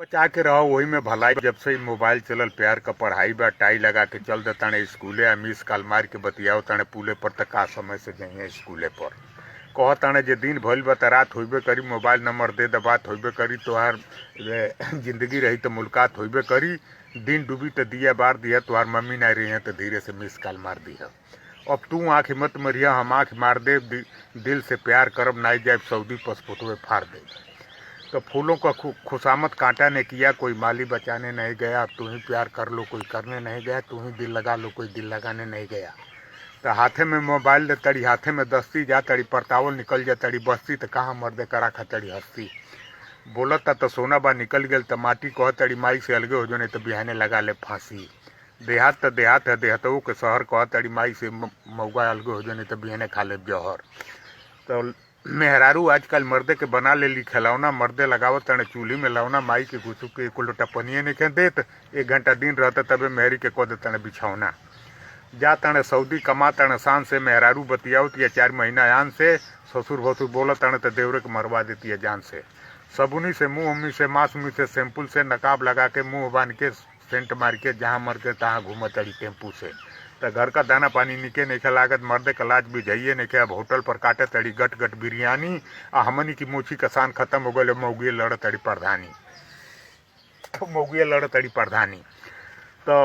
बचा के रहो वही में भलाई। जब से मोबाइल चलल प्यार का पढ़ाई बा टाई लगा के चल दे तने स्कूले आ मिस कॉल मार के बतियाओ तने पुले पर तक का समय से जाइए स्कूले पर कह तने जे दिन भइल बा त रात होइबे करी मोबाइल नंबर दे बात होइबे करी तोहार जिंदगी रही तो मुलाकात होइबे करी। दिन डूबी तो दिया बार दिया तोहार मम्मी नहीं रही है तो धीरे से मिस कॉल मार दिया। अब तू आँख मत मरिया हम आँख मार दे दिल से प्यार करब नाई जाए सऊदी पासपोर्टवे फाड़ दे। तो फूलों का खुशामद कांटा ने किया कोई माली बचाने नहीं गया। अब तू ही प्यार कर लो कोई करने नहीं गया। तू ही दिल लगा लो कोई दिल लगाने नहीं गया। तो हाथे में मोबाइल दे तड़ी हाथे में दस्ती जा तड़ी परतावल निकल जा तड़ी बस्ती तो कहाँ मर्दे करा खा तड़ी हस्ती बोलता तो सोना बा निकल गल तो माटी कह तड़ी माई से अलगे हो जो नहीं तो बिहाने लगा ले फांसी। देहात तो देहात है देहतों के शहर कह तड़ी माई से मऊगा अलगे हो जो नहीं तो बिहाने खा ले जहर। तो मेहरारू आजकल मर्दे के बना ले ली खिलौना मर्दे लगावत तने चूल्ही में लौना माई के घुसू के एक लोटा पनिए नहीं देत 1 घंटा दिन रहता तबे मेहरी के कह दे तने बिछौना। जा तने सऊदी कमा तने शान से मेहरारू बतियावत या 4 महीना आन से ससुर भसुर बोला तने तो देवरे के मरवा देती है जान से। सबुनी से मुँह उम्मी से मासूमी से सैंपल से नकाब लगा के मुँह बांध के सेंट मार के जहाँ मर के तहाँ घूमत तड़ी टेम्पू से। तो घर का दाना पानी निके नहीं लागत मर्दे का लाज भी जाइए नहीं अब होटल पर काटे तड़ी गट गट बिरयानी आ हमनी की मोची का शान खत्म हो गए मऊगिए लड़ तड़ी प्रधानी मऊगिए लड़ तड़ी प्रधानी। तो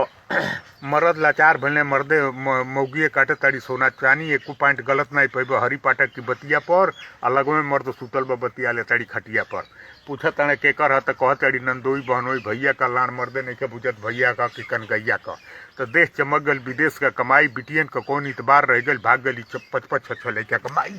मर्द लाचार भले मर्दे मऊगिए काटे तड़ी सोना चानी 1 पॉइंट गलत नहीं पैबे हरी पाठक की बतिया पर अलग में मर्द सुतल बा बतिया ले तड़ी खटिया पर पूछत तने केकर है तो कह तड़ी नंदोई बहनोई भैया का लान मर्दे नहीं के पूछत भैया का कि कनगैया का। तो देश चमक गल विदेश का कमाई बिटियन का कौन इतबार रह गल भाग गली 5-5 6 लड़का कमाई।